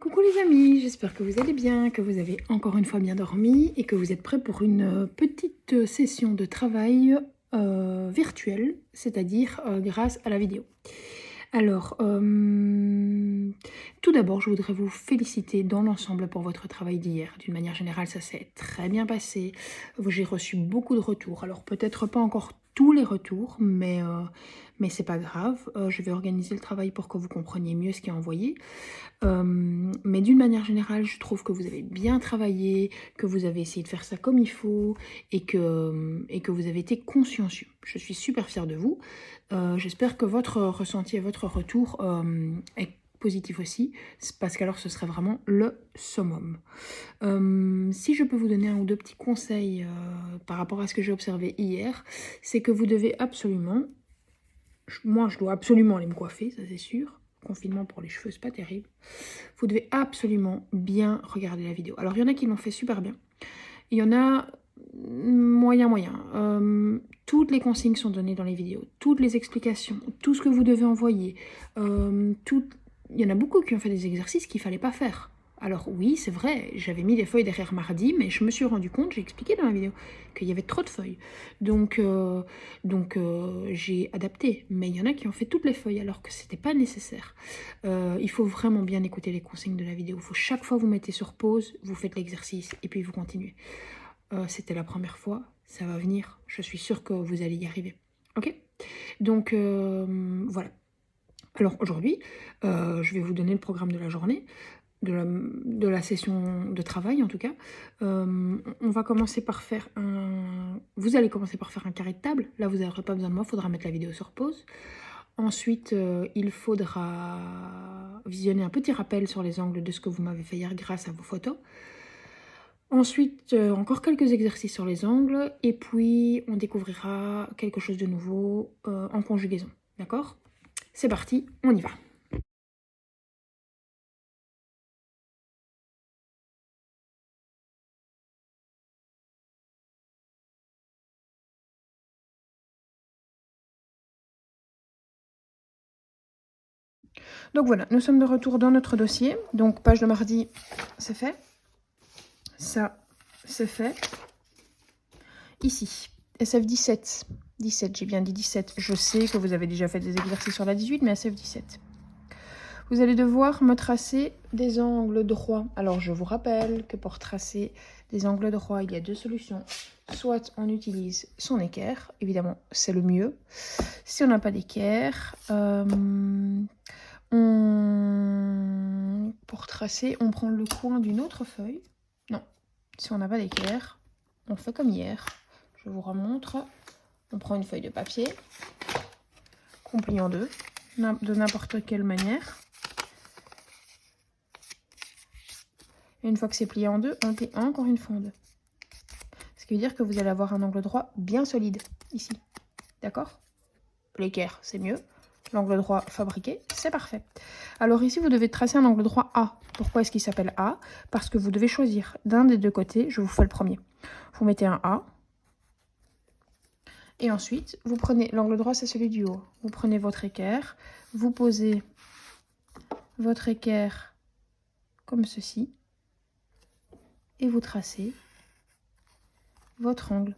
Coucou les amis, j'espère que vous allez bien, que vous avez encore une fois bien dormi et que vous êtes prêts pour une petite session de travail virtuelle, c'est-à-dire grâce à la vidéo. Alors, tout d'abord, je voudrais vous féliciter dans l'ensemble pour votre travail d'hier. D'une manière générale, ça s'est très bien passé. J'ai reçu beaucoup de retours. Alors, peut-être pas encore tous les retours, mais c'est pas grave. Je vais organiser le travail pour que vous compreniez mieux ce qui est envoyé. Mais d'une manière générale, je trouve que vous avez bien travaillé, que vous avez essayé de faire ça comme il faut et que vous avez été consciencieux. Je suis super fière de vous. J'espère que votre ressenti et votre retour est positif aussi, parce qu'alors ce serait vraiment le summum. Si je peux vous donner un ou deux petits conseils par rapport à ce que j'ai observé hier, c'est que vous devez absolument, moi je dois absolument aller me coiffer, ça c'est sûr. Confinement pour les cheveux, c'est pas terrible. Vous devez absolument bien regarder la vidéo. Alors il y en a qui l'ont fait super bien. Il y en a moyen. Toutes les consignes sont données dans les vidéos, toutes les explications, tout ce que vous devez envoyer. Il y en a beaucoup qui ont fait des exercices qu'il ne fallait pas faire. Alors oui, c'est vrai, j'avais mis des feuilles derrière mardi, mais je me suis rendu compte, j'ai expliqué dans la vidéo, qu'il y avait trop de feuilles. Donc j'ai adapté. Mais il y en a qui ont fait toutes les feuilles alors que c'était pas nécessaire. Il faut vraiment bien écouter les consignes de la vidéo. Il faut chaque fois vous mettez sur pause, vous faites l'exercice et puis vous continuez. C'était la première fois, ça va venir. Je suis sûre que vous allez y arriver. Ok? Donc voilà. Alors aujourd'hui, je vais vous donner le programme de la journée, de la session de travail en tout cas. On va commencer par faire un... Vous allez commencer par faire un carré de table. Là, vous n'aurez pas besoin de moi, il faudra mettre la vidéo sur pause. Ensuite, il faudra visionner un petit rappel sur les angles de ce que vous m'avez fait hier grâce à vos photos. Ensuite, encore quelques exercices sur les angles. Et puis, on découvrira quelque chose de nouveau en conjugaison. D'accord? C'est parti, on y va. Donc voilà, nous sommes de retour dans notre dossier. Donc, page de mardi, c'est fait. Ça, c'est fait. Ici, SF 17. 17, j'ai bien dit 17. Je sais que vous avez déjà fait des exercices sur la 18, mais SF 17. Vous allez devoir me tracer des angles droits. Alors, je vous rappelle que pour tracer des angles droits, il y a deux solutions. Soit on utilise son équerre, évidemment, c'est le mieux. Si on n'a pas d'équerre, pour tracer, on prend le coin d'une autre feuille. Non, si on n'a pas d'équerre, on fait comme hier. Je vous remontre. On prend une feuille de papier, qu'on plie en deux, de n'importe quelle manière. Et une fois que c'est plié en deux, on plie encore une fois en deux. Ce qui veut dire que vous allez avoir un angle droit bien solide, ici. D'accord? L'équerre, c'est mieux. L'angle droit fabriqué, c'est parfait. Alors ici, vous devez tracer un angle droit A. Pourquoi est-ce qu'il s'appelle A? Parce que vous devez choisir d'un des deux côtés. Je vous fais le premier. Vous mettez un A. Et ensuite, vous prenez l'angle droit, c'est celui du haut. Vous prenez votre équerre. Vous posez votre équerre comme ceci. Et vous tracez votre angle.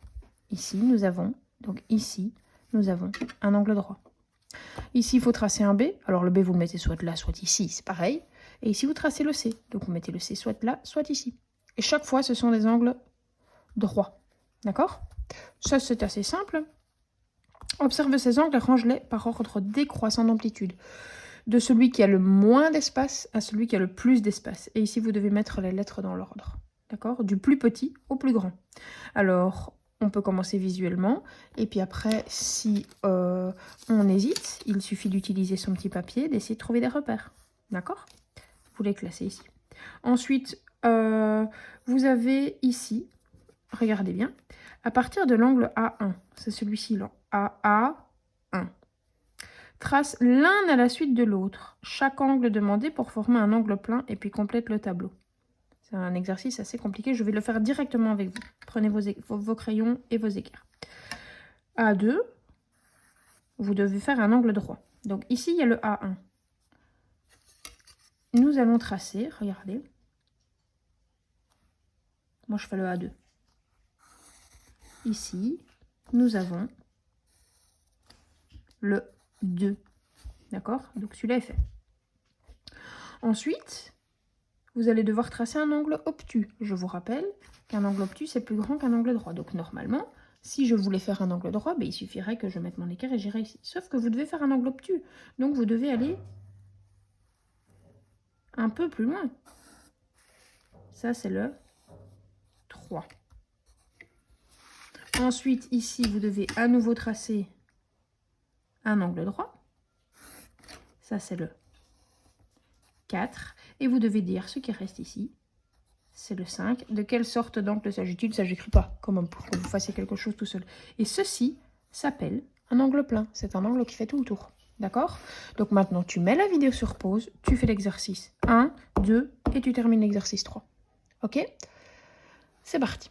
Ici, nous avons un angle droit. Ici, il faut tracer un B. Alors, le B, vous le mettez soit là, soit ici. C'est pareil. Et ici, vous tracez le C. Donc, vous mettez le C soit là, soit ici. Et chaque fois, ce sont des angles droits. D'accord? Ça, c'est assez simple. Observe ces angles et range-les par ordre décroissant d'amplitude. De celui qui a le moins d'espace à celui qui a le plus d'espace. Et ici, vous devez mettre les lettres dans l'ordre. D'accord? Du plus petit au plus grand. Alors, on peut commencer visuellement. Et puis après, si on hésite, il suffit d'utiliser son petit papier, d'essayer de trouver des repères. D'accord? Vous les classez ici. Ensuite, vous avez ici, regardez bien, à partir de l'angle A1, c'est celui-ci, AA1. Trace l'un à la suite de l'autre, chaque angle demandé pour former un angle plein et puis complète le tableau. C'est un exercice assez compliqué, je vais le faire directement avec vous. Prenez vos crayons et vos équerres. A2, vous devez faire un angle droit. Donc ici, il y a le A1. nous allons tracer, regardez. Moi, je fais le A2. Ici, nous avons le 2. D'accord? Donc, celui-là est fait. Ensuite, vous allez devoir tracer un angle obtus. Je vous rappelle qu'un angle obtus, c'est plus grand qu'un angle droit. Donc, normalement, si je voulais faire un angle droit, ben, il suffirait que je mette mon équerre et j'irai ici. Sauf que vous devez faire un angle obtus. Donc, vous devez aller un peu plus loin. Ça, c'est le 3. Ensuite, ici, vous devez à nouveau tracer un angle droit. Ça, c'est le 4. Et vous devez dire ce qui reste ici, c'est le 5. De quelle sorte d'angle s'agit-il? Ça, j'écris pas, quand même, pour que vous fassiez quelque chose tout seul. Et ceci s'appelle un angle plein. C'est un angle qui fait tout le tour. D'accord? Donc maintenant, tu mets la vidéo sur pause, tu fais l'exercice 1, 2, et tu termines l'exercice 3. Ok? C'est parti.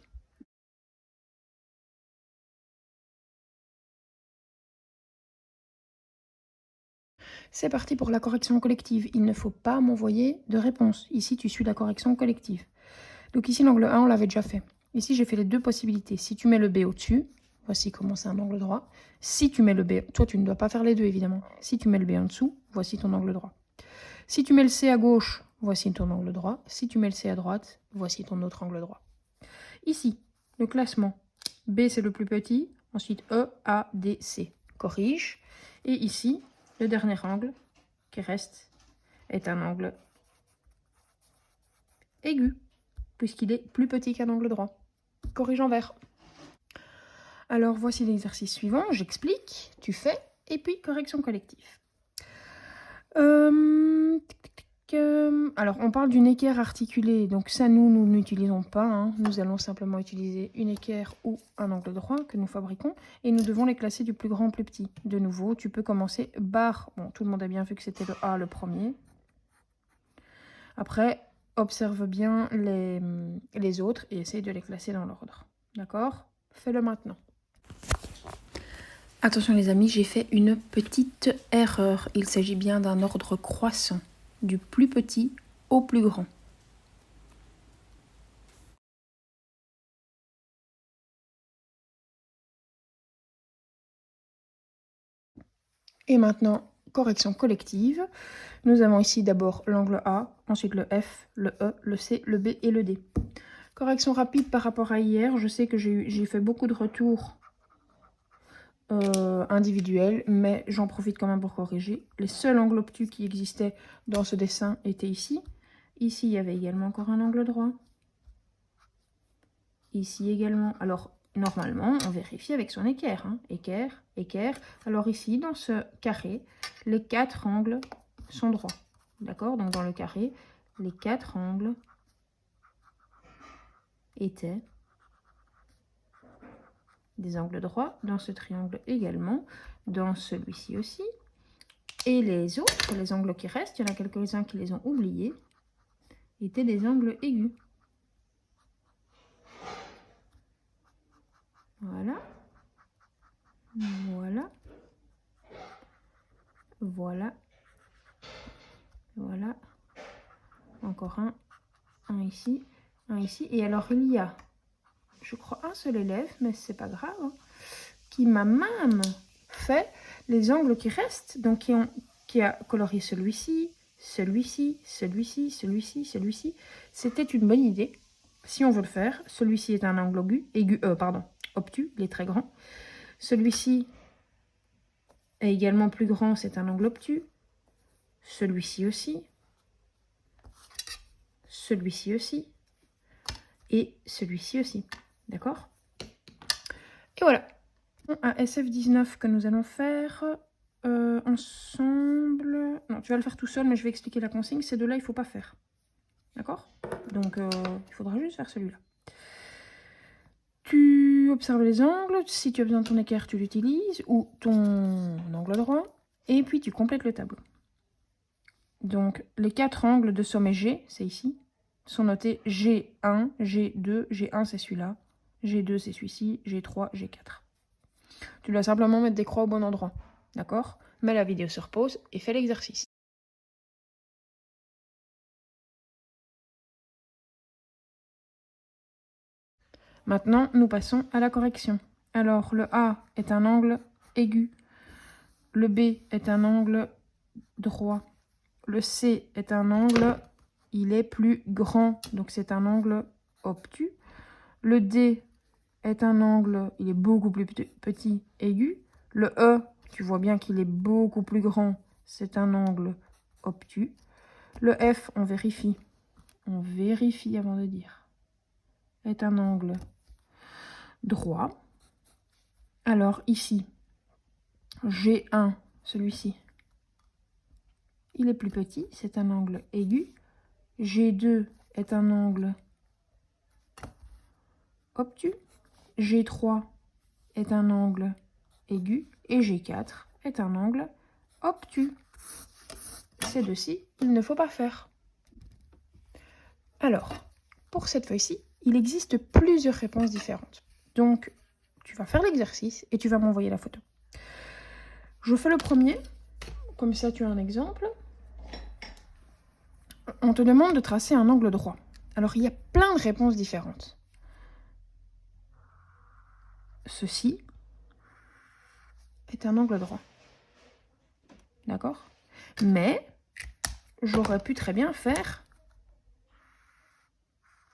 C'est parti pour la correction collective. Il ne faut pas m'envoyer de réponse. Ici, tu suis la correction collective. Donc ici, l'angle 1, on l'avait déjà fait. Ici, j'ai fait les deux possibilités. Si tu mets le B au-dessus, voici comment c'est un angle droit. Si tu mets le B, toi, tu ne dois pas faire les deux, évidemment. Si tu mets le B en dessous, voici ton angle droit. Si tu mets le C à gauche, voici ton angle droit. Si tu mets le C à droite, voici ton autre angle droit. Ici, le classement. B, c'est le plus petit. Ensuite, E, A, D, C. Corrige. Et ici, le dernier angle qui reste est un angle aigu, puisqu'il est plus petit qu'un angle droit. Corrige en vert. Alors, voici l'exercice suivant. J'explique, tu fais, et puis correction collective. Alors, on parle d'une équerre articulée. Donc ça, nous n'utilisons pas. Hein. Nous allons simplement utiliser une équerre ou un angle droit que nous fabriquons. Et nous devons les classer du plus grand au plus petit. De nouveau, tu peux commencer barre. Bon, tout le monde a bien vu que c'était le A le premier. Après, observe bien les autres et essaye de les classer dans l'ordre. D'accord? Fais-le maintenant. Attention les amis, j'ai fait une petite erreur. Il s'agit bien d'un ordre croissant, du plus petit au plus grand. Et maintenant, correction collective. Nous avons ici d'abord l'angle A, ensuite le F, le E, le C, le B et le D. Correction rapide par rapport à hier. Je sais que j'ai fait beaucoup de retours individuels, mais j'en profite quand même pour corriger. Les seuls angles obtus qui existaient dans ce dessin étaient ici. Ici, il y avait également encore un angle droit. Ici également. Alors, normalement, on vérifie avec son équerre. Hein. Équerre, équerre. Alors ici, dans ce carré, les 4 angles sont droits. D'accord? Donc dans le carré, les 4 angles étaient des angles droits. Dans ce triangle également. Dans celui-ci aussi. Et les autres, les angles qui restent, il y en a quelques-uns qui les ont oubliés, étaient des angles aigus. Voilà. Voilà. Voilà. Voilà. Encore un ici, un ici. Et alors, il y a, je crois, un seul élève, mais c'est pas grave, hein, qui m'a même fait les angles qui restent. Donc, qui a colorié celui-ci, celui-ci, celui-ci, celui-ci, celui-ci. C'était une bonne idée. Si on veut le faire, celui-ci est un angle obtus, il est très grand. Celui-ci est également plus grand, c'est un angle obtus. Celui-ci aussi. Celui-ci aussi. Et celui-ci aussi. D'accord? Et voilà. Un SF19 que nous allons faire ensemble. Non, tu vas le faire tout seul, mais je vais expliquer la consigne. Ces deux-là, il ne faut pas faire. D'accord? Donc, il faudra juste faire celui-là. Tu observes les angles. Si tu as besoin de ton équerre, tu l'utilises. Ou ton angle droit. Et puis, tu complètes le tableau. Donc, les 4 angles de sommet G, c'est ici, sont notés G1, G2, G1, c'est celui-là. G2, c'est celui-ci. G3, G4. Tu dois simplement mettre des croix au bon endroit. D'accord? Mets la vidéo sur pause et fais l'exercice. Maintenant, nous passons à la correction. Alors, le A est un angle aigu. Le B est un angle droit. Le C est un angle, il est plus grand, donc c'est un angle obtus. Le D est un angle, il est beaucoup plus petit, aigu. Le E, tu vois bien qu'il est beaucoup plus grand, c'est un angle obtus. Le F, on vérifie avant de dire, est un angle droit. Alors ici, G1, celui-ci, il est plus petit, c'est un angle aigu. G2 est un angle obtus. G3 est un angle aigu. Et G4 est un angle obtus. Ces deux-ci, il ne faut pas faire. Alors, pour cette feuille-ci, il existe plusieurs réponses différentes. Donc, tu vas faire l'exercice et tu vas m'envoyer la photo. Je fais le premier, comme ça tu as un exemple. On te demande de tracer un angle droit. Alors, il y a plein de réponses différentes. Ceci est un angle droit. D'accord? Mais, j'aurais pu très bien faire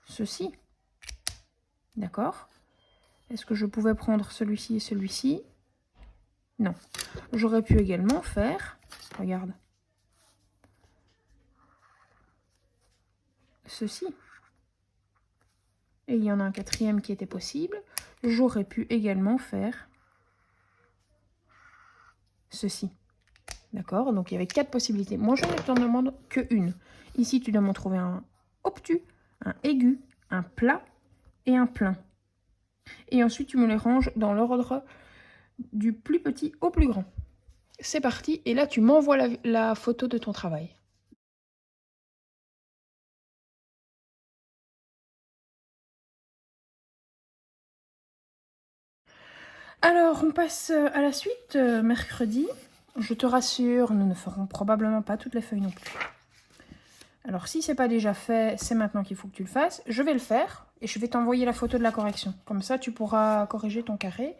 ceci. D'accord? Est-ce que je pouvais prendre celui-ci et celui-ci? Non. J'aurais pu également faire, regarde, ceci. Et il y en a un quatrième qui était possible. J'aurais pu également faire ceci. D'accord? Donc il y avait 4 possibilités. Moi, je ne t'en demande qu'une. Ici, tu dois m'en trouver un obtus, un aigu, un plat et un plein. Et ensuite, tu me les ranges dans l'ordre du plus petit au plus grand. C'est parti. Et là, tu m'envoies la photo de ton travail. Alors, on passe à la suite, mercredi. Je te rassure, nous ne ferons probablement pas toutes les feuilles non plus. Alors, si ce n'est pas déjà fait, c'est maintenant qu'il faut que tu le fasses. Je vais le faire et je vais t'envoyer la photo de la correction. Comme ça, tu pourras corriger ton carré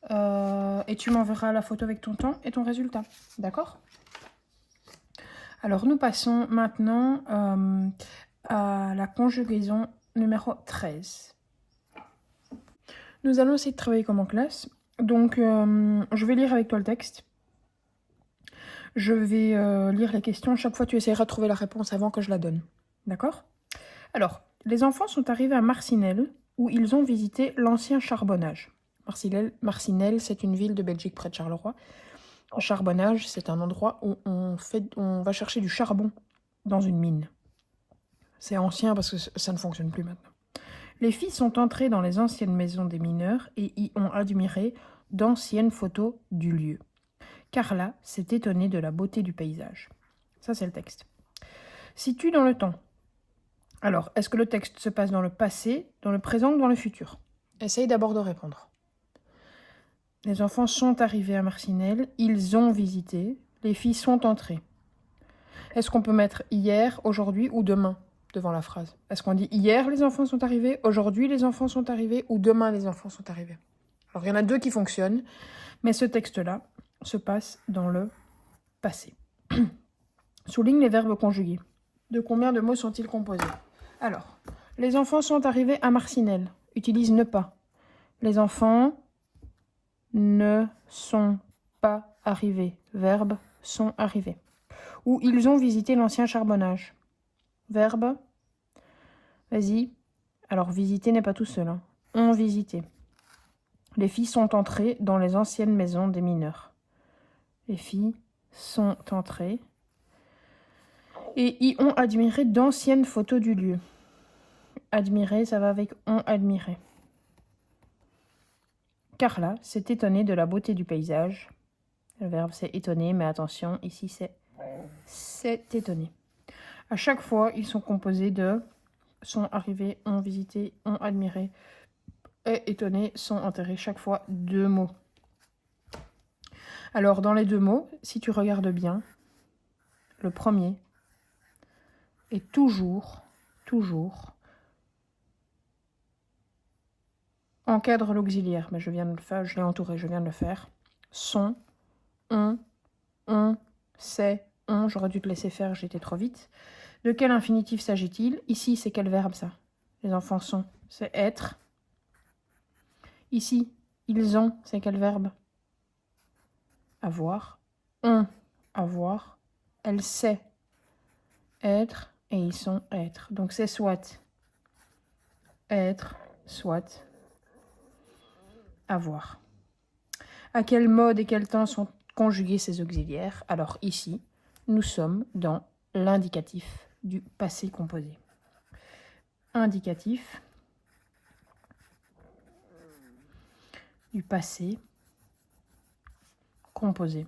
et tu m'enverras la photo avec ton temps et ton résultat. D'accord? Alors, nous passons maintenant à la conjugaison numéro 13. Nous allons essayer de travailler comme en classe. Donc, je vais lire avec toi le texte. Je vais lire les questions. Chaque fois, tu essaieras de trouver la réponse avant que je la donne. D'accord? Alors, les enfants sont arrivés à Marcinelle, où ils ont visité l'ancien charbonnage. Marcinelle, c'est une ville de Belgique près de Charleroi. Le charbonnage, c'est un endroit où on va chercher du charbon dans une mine. C'est ancien parce que ça ne fonctionne plus maintenant. Les filles sont entrées dans les anciennes maisons des mineurs et y ont admiré d'anciennes photos du lieu. Carla s'est étonnée de la beauté du paysage. Ça, c'est le texte. Situe dans le temps. Alors, est-ce que le texte se passe dans le passé, dans le présent ou dans le futur? Essaye d'abord de répondre. Les enfants sont arrivés à Marcinelle, ils ont visité, les filles sont entrées. Est-ce qu'on peut mettre hier, aujourd'hui ou demain devant la phrase? Est-ce qu'on dit hier les enfants sont arrivés, aujourd'hui les enfants sont arrivés ou demain les enfants sont arrivés? Alors, il y en a 2 qui fonctionnent, mais ce texte-là se passe dans le passé. Souligne les verbes conjugués. De combien de mots sont-ils composés? Alors, les enfants sont arrivés à Marcinelle. Utilise ne pas. Les enfants ne sont pas arrivés. Verbe sont arrivés. Ou ils ont visité l'ancien charbonnage. Verbe. Vas-y. Alors, visiter n'est pas tout seul. Hein. Ont visité. Les filles sont entrées dans les anciennes maisons des mineurs. Les filles sont entrées et y ont admiré d'anciennes photos du lieu. Admirer, ça va avec ont admiré. Carla s'est étonnée de la beauté du paysage. Le verbe c'est étonner, mais attention, ici c'est étonné. À chaque fois, ils sont composés de sont arrivés, ont visité, ont admiré et étonné, sont enterrés. Chaque fois, 2 mots. Alors, dans les 2 mots, si tu regardes bien, le premier est toujours Encadre l'auxiliaire. Mais je viens de le faire, je l'ai entouré, je viens de le faire. Sont, on, c'est, on. J'aurais dû te laisser faire, j'étais trop vite. De quel infinitif s'agit-il? Ici, c'est quel verbe ça? Les enfants sont, c'est être. Ici, ils ont, c'est quel verbe? Avoir. On, avoir. Elle sait, être. Et ils sont, être. Donc c'est soit être, soit avoir. À quel mode et quel temps sont conjugués ces auxiliaires? Alors ici, nous sommes dans l'indicatif du passé composé. Indicatif du passé composé.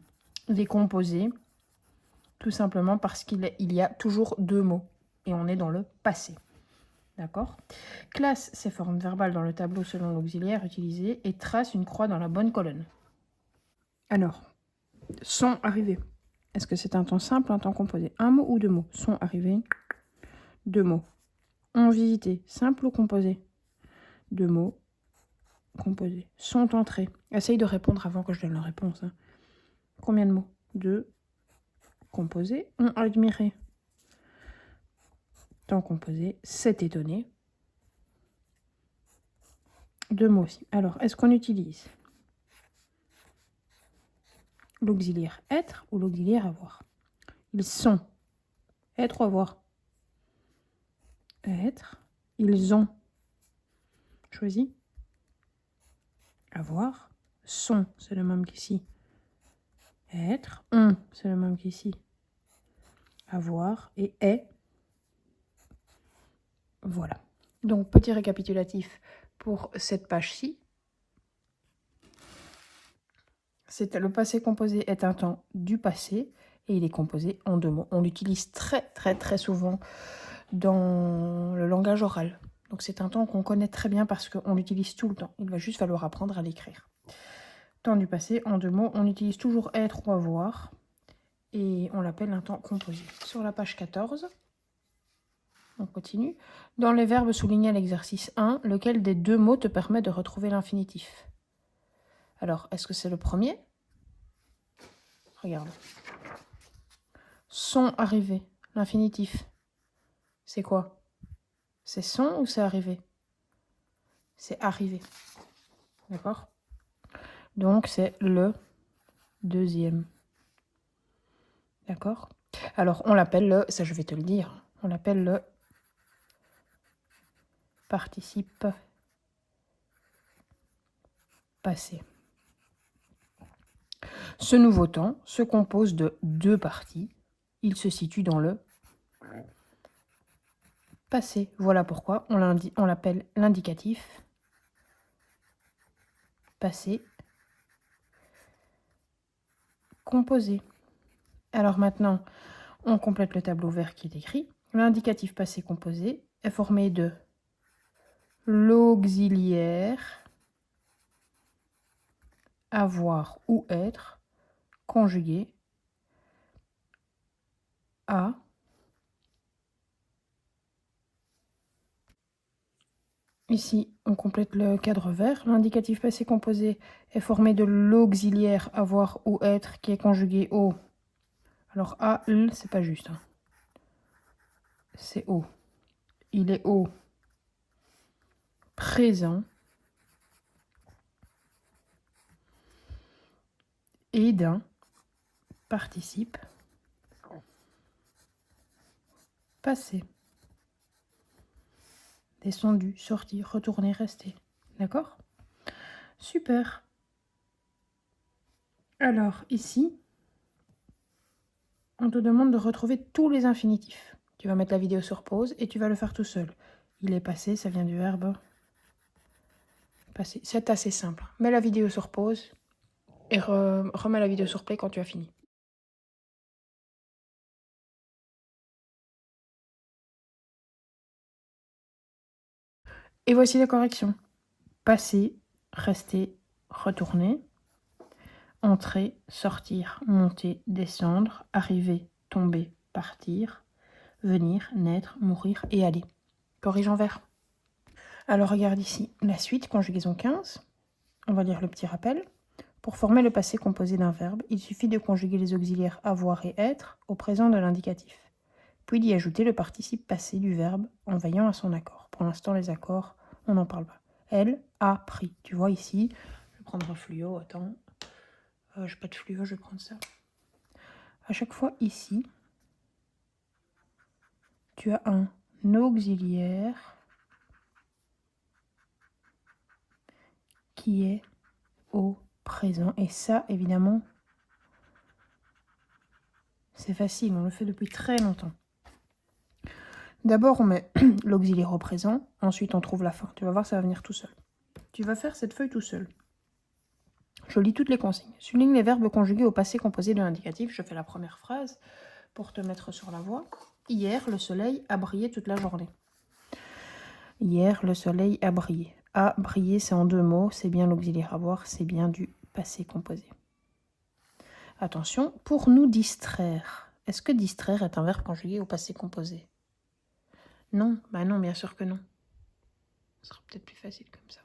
Il est composé tout simplement parce qu'il y a toujours deux mots et on est dans le passé. D'accord? Classe ces formes verbales dans le tableau selon l'auxiliaire utilisé et trace une croix dans la bonne colonne. Alors, sont arrivés. Est-ce que c'est un temps simple, un temps composé? Un mot ou deux mots? Sont arrivés. Deux mots. Ont visité. Simple ou composé? Deux mots. Composé. Sont entrés. Essaye de répondre avant que je donne la réponse. Hein. Combien de mots? Deux. Composé. Ont admiré. Temps composé. S'est étonné. Deux mots aussi. Alors, est-ce qu'on utilise l'auxiliaire être ou l'auxiliaire avoir? Ils sont. Être ou avoir? Être. Ils ont. Choisis. Avoir. Sont, c'est le même qu'ici. Être. Ont, c'est le même qu'ici. Avoir et est. Voilà. Donc, petit récapitulatif pour cette page-ci. Le passé composé est un temps du passé et il est composé en deux mots. On l'utilise très souvent dans le langage oral. Donc c'est un temps qu'on connaît très bien parce qu'on l'utilise tout le temps. Il va juste falloir apprendre à l'écrire. Temps du passé, en deux mots, on utilise toujours être ou avoir et on l'appelle un temps composé. Sur la page 14, on continue. Dans les verbes soulignés à l'exercice 1, lequel des deux mots te permet de retrouver l'infinitif? Alors, est-ce que c'est le premier? Regarde. Sont arrivés. L'infinitif. C'est quoi? C'est sont ou c'est arrivé? C'est arrivé. D'accord? Donc, c'est le deuxième. D'accord? Alors, on l'appelle le... Ça, je vais te le dire. On l'appelle le participe passé. Ce nouveau temps se compose de deux parties. Il se situe dans le passé. Voilà pourquoi on l'appelle l'indicatif passé composé. Alors maintenant, on complète le tableau vert qui est écrit. L'indicatif passé composé est formé de l'auxiliaire avoir ou être conjugué à ici, on complète le cadre vert. L'indicatif passé composé est formé de l'auxiliaire avoir ou être qui est conjugué au. Alors A, L, c'est pas juste. Hein. C'est au. Il est au présent et d'un participe passé. Descendu, sorti, retourné, resté. D'accord? Super. Alors, ici, on te demande de retrouver tous les infinitifs. Tu vas mettre la vidéo sur pause et tu vas le faire tout seul. Il est passé, ça vient du verbe passer. C'est assez simple. Mets la vidéo sur pause et remets la vidéo sur play quand tu as fini. Et voici les corrections. Passer, rester, retourner. Entrer, sortir, monter, descendre, arriver, tomber, partir, venir, naître, mourir et aller. Corrige en vert. Alors regarde ici, la suite, conjugaison 15. On va lire le petit rappel. Pour former le passé composé d'un verbe, il suffit de conjuguer les auxiliaires avoir et être au présent de l'indicatif, puis d'y ajouter le participe passé du verbe en veillant à son accord. Pour l'instant, les accords, on n'en parle pas. Elle a pris. Tu vois ici, je vais prendre un fluo, attends. J'ai pas de fluo, je vais prendre ça. À chaque fois ici, tu as un auxiliaire qui est au présent. Et ça, évidemment, c'est facile, on le fait depuis très longtemps. D'abord, on met l'auxiliaire au présent, ensuite on trouve la fin. Tu vas voir, ça va venir tout seul. Tu vas faire cette feuille tout seul. Je lis toutes les consignes. Souligne les verbes conjugués au passé composé de l'indicatif. Je fais la première phrase pour te mettre sur la voie. Hier, le soleil a brillé toute la journée. Hier, le soleil a brillé. A brillé, c'est en 2 mots. C'est bien l'auxiliaire avoir, c'est bien du passé composé. Attention, pour nous distraire. Est-ce que distraire est un verbe conjugué au passé composé? Non, bah non, bien sûr que non. Ce sera peut-être plus facile comme ça.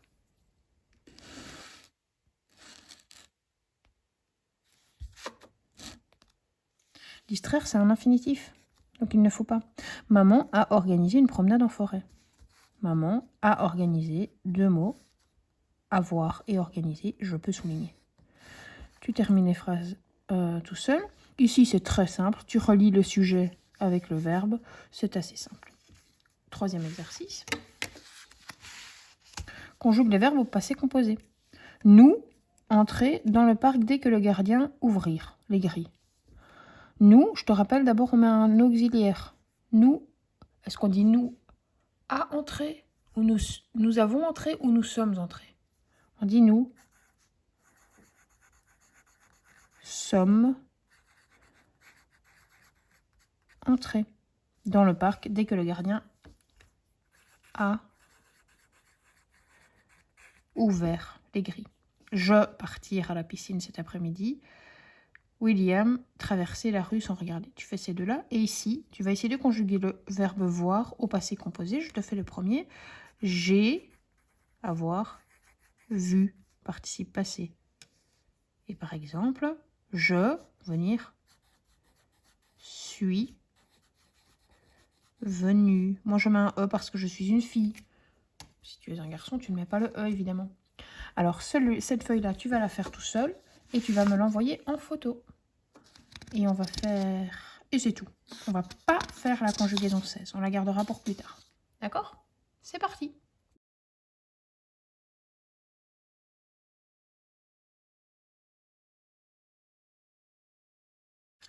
Distraire, c'est un infinitif, donc il ne faut pas. Maman a organisé une promenade en forêt. Maman a organisé, 2 mots, avoir et organiser, je peux souligner. Tu termines les phrases tout seul. Ici, c'est très simple. Tu relis le sujet avec le verbe. C'est assez simple. 3e exercice. Conjugue les verbes au passé composé. Nous, entrer dans le parc dès que le gardien ouvrir les grilles. Nous, je te rappelle, d'abord, on met un auxiliaire. Nous, est-ce qu'on dit nous a entré ou nous avons entré ou nous sommes entrés? On dit nous sommes entrés dans le parc dès que le gardien a ouvert les grilles. Je partir à la piscine cet après-midi. William traverser la rue sans regarder. Tu fais ces deux-là. Et ici, tu vas essayer de conjuguer le verbe voir au passé composé. Je te fais le premier. J'ai, avoir, vu, participe passé. Et par exemple, je, venir, suis, venu. Moi, je mets un E parce que je suis une fille. Si tu es un garçon, tu ne mets pas le E, évidemment. Alors, cette feuille-là, tu vas la faire tout seul et tu vas me l'envoyer en photo. Et on va faire... Et c'est tout. On va pas faire la conjugaison 16. On la gardera pour plus tard. D'accord? C'est parti.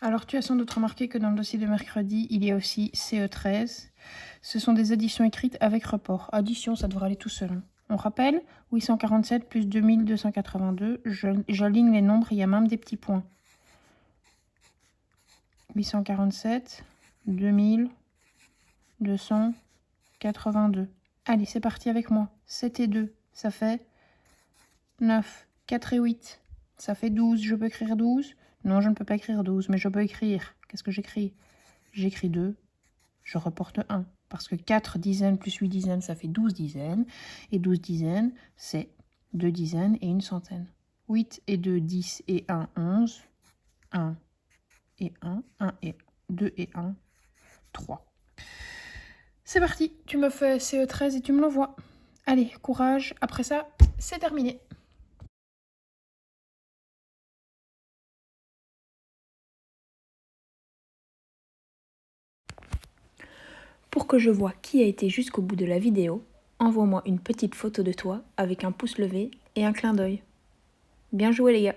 Alors, tu as sans doute remarqué que dans le dossier de mercredi, il y a aussi CE13. Ce sont des additions écrites avec report. Addition, ça devrait aller tout seul. Hein. On rappelle, 847 plus 2282. J'aligne les nombres, il y a même des petits points. 847, 2282. Allez, c'est parti avec moi. 7 et 2, ça fait 9. 4 et 8, ça fait 12. Je peux écrire 12? Non, je ne peux pas écrire 12, mais je peux écrire. Qu'est-ce que j'écris? J'écris 2, je reporte 1. Parce que 4 dizaines plus 8 dizaines, ça fait 12 dizaines. Et 12 dizaines, c'est 2 dizaines et une centaine. 8 et 2, 10 et 1, 11. 1 et 1, 1 et 2 et 1, 3. C'est parti, tu me fais CE13 et tu me l'envoies. Allez, courage, après ça, c'est terminé. Pour que je vois qui a été jusqu'au bout de la vidéo, envoie-moi une petite photo de toi avec un pouce levé et un clin d'œil. Bien joué les gars!